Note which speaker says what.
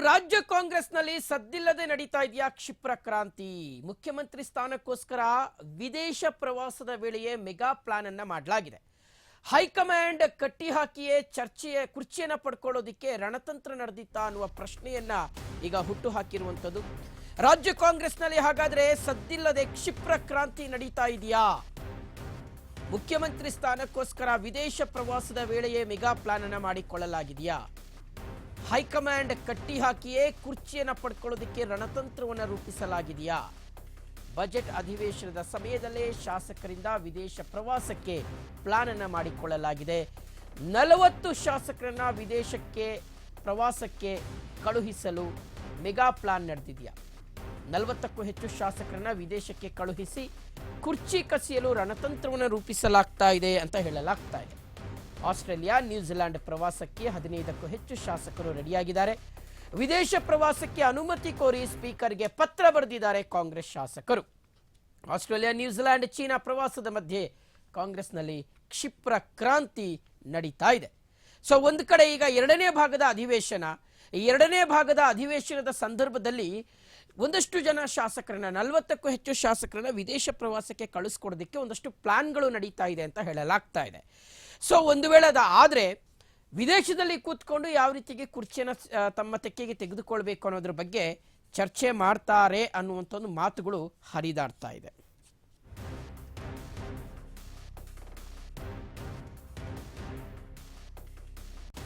Speaker 1: ರಾಜ್ಯ ಕಾಂಗ್ರೆಸ್ನಲ್ಲಿ ಸದ್ದಿಲ್ಲದೆ ನಡೀತಾ ಇದೆಯಾ ಕ್ಷಿಪ್ರ ಕ್ರಾಂತಿ. ಮುಖ್ಯಮಂತ್ರಿ ಸ್ಥಾನಕ್ಕೋಸ್ಕರ ವಿದೇಶ ಪ್ರವಾಸದ ವೇಳೆಯೇ ಮೆಗಾ ಪ್ಲಾನ್ ಅನ್ನ ಮಾಡಲಾಗಿದೆ. ಹೈಕಮಾಂಡ್ ಕಟ್ಟಿ ಹಾಕಿಯೇ ಚರ್ಚೆಯ ಕುರ್ಚಿಯನ್ನ ಪಡ್ಕೊಳ್ಳೋದಿಕ್ಕೆ ರಣತಂತ್ರ ನಡೆದಿತ್ತಾ ಅನ್ನುವ ಪ್ರಶ್ನೆಯನ್ನ ಈಗ ಹುಟ್ಟು ಹಾಕಿರುವಂತದ್ದು. ರಾಜ್ಯ ಕಾಂಗ್ರೆಸ್ನಲ್ಲಿ ಹಾಗಾದ್ರೆ ಸದ್ದಿಲ್ಲದೆ ಕ್ಷಿಪ್ರ ಕ್ರಾಂತಿ ನಡೀತಾ ಇದೆಯಾ? ಮುಖ್ಯಮಂತ್ರಿ ಸ್ಥಾನಕ್ಕೋಸ್ಕರ ವಿದೇಶ ಪ್ರವಾಸದ ವೇಳೆಯೇ ಮೆಗಾ ಪ್ಲಾನ್ ಅನ್ನ ಮಾಡಿಕೊಳ್ಳಲಾಗಿದೆಯಾ? ಹೈಕಮಾಂಡ್ ಕಟ್ಟಿ ಹಾಕಿಯೇ ಕುರ್ಚಿಯನ್ನು ಪಡ್ಕೊಳ್ಳೋದಕ್ಕೆ ರಣತಂತ್ರವನ್ನು ರೂಪಿಸಲಾಗಿದೆಯಾ? ಬಜೆಟ್ ಅಧಿವೇಶನದ ಸಮಯದಲ್ಲೇ ಶಾಸಕರಿಂದ ವಿದೇಶ ಪ್ರವಾಸಕ್ಕೆ ಪ್ಲಾನ್ ಅನ್ನು ಮಾಡಿಕೊಳ್ಳಲಾಗಿದೆ. 40 ಶಾಸಕರನ್ನ ವಿದೇಶಕ್ಕೆ ಪ್ರವಾಸಕ್ಕೆ ಕಳುಹಿಸಲು ಮೆಗಾ ಪ್ಲಾನ್ ನಡೆದಿದೆಯಾ? 40ಕ್ಕೂ ಹೆಚ್ಚು ಶಾಸಕರನ್ನ ವಿದೇಶಕ್ಕೆ ಕಳುಹಿಸಿ ಕುರ್ಚಿ ಕಸಿಯಲು ರಣತಂತ್ರವನ್ನು ರೂಪಿಸಲಾಗ್ತಾ ಇದೆ ಅಂತ ಹೇಳಲಾಗ್ತಾ ಇದೆ. ಆಸ್ಟ್ರೇಲಿಯಾ, ನ್ಯೂಜಿಲೆಂಡ್ ಪ್ರವಾಸಕ್ಕೆ 15ಕ್ಕೂ ಹೆಚ್ಚು ಶಾಸಕರು ರೆಡಿಯಾಗಿದ್ದಾರೆ. ವಿದೇಶ ಪ್ರವಾಸಕ್ಕೆ ಅನುಮತಿ ಕೋರಿ ಸ್ಪೀಕರ್ಗೆ ಪತ್ರ ಬರೆದಿದ್ದಾರೆ ಕಾಂಗ್ರೆಸ್ ಶಾಸಕರು. ಆಸ್ಟ್ರೇಲಿಯಾ, ನ್ಯೂಜಿಲೆಂಡ್, ಚೀನಾ ಪ್ರವಾಸದ ಮಧ್ಯೆ ಕಾಂಗ್ರೆಸ್ನಲ್ಲಿ ಕ್ಷಿಪ್ರ ಕ್ರಾಂತಿ ನಡೀತಾ ಇದೆ. ಸೊ ಒಂದು ಕಡೆ ಈಗ ಎರಡನೇ ಭಾಗದ ಅಧಿವೇಶನದ ಸಂದರ್ಭದಲ್ಲಿ ಒಂದಷ್ಟು ಜನ ಶಾಸಕರನ್ನ 40ಕ್ಕೂ ಹೆಚ್ಚು ಶಾಸಕರನ್ನ ವಿದೇಶ ಪ್ರವಾಸಕ್ಕೆ ಕಳಿಸ್ಕೊಡೋದಕ್ಕೆ ಒಂದಷ್ಟು ಪ್ಲಾನ್ಗಳು ನಡೀತಾ ಇದೆ ಅಂತ ಹೇಳಲಾಗ್ತಾ ಇದೆ. ಸೊ ಒಂದು ವೇಳೆ ಆದರೆ ವಿದೇಶದಲ್ಲಿ ಕೂತ್ಕೊಂಡು ಯಾವ ರೀತಿಗೆ ಕುರ್ಚಿಯನ್ನು ತಮ್ಮ ತೆಕ್ಕೆಗೆ ತೆಗೆದುಕೊಳ್ಬೇಕು ಅನ್ನೋದ್ರ ಬಗ್ಗೆ ಚರ್ಚೆ ಮಾಡ್ತಾರೆ ಅನ್ನುವಂಥ ಒಂದು ಮಾತುಗಳು ಹರಿದಾಡ್ತಾ ಇದೆ.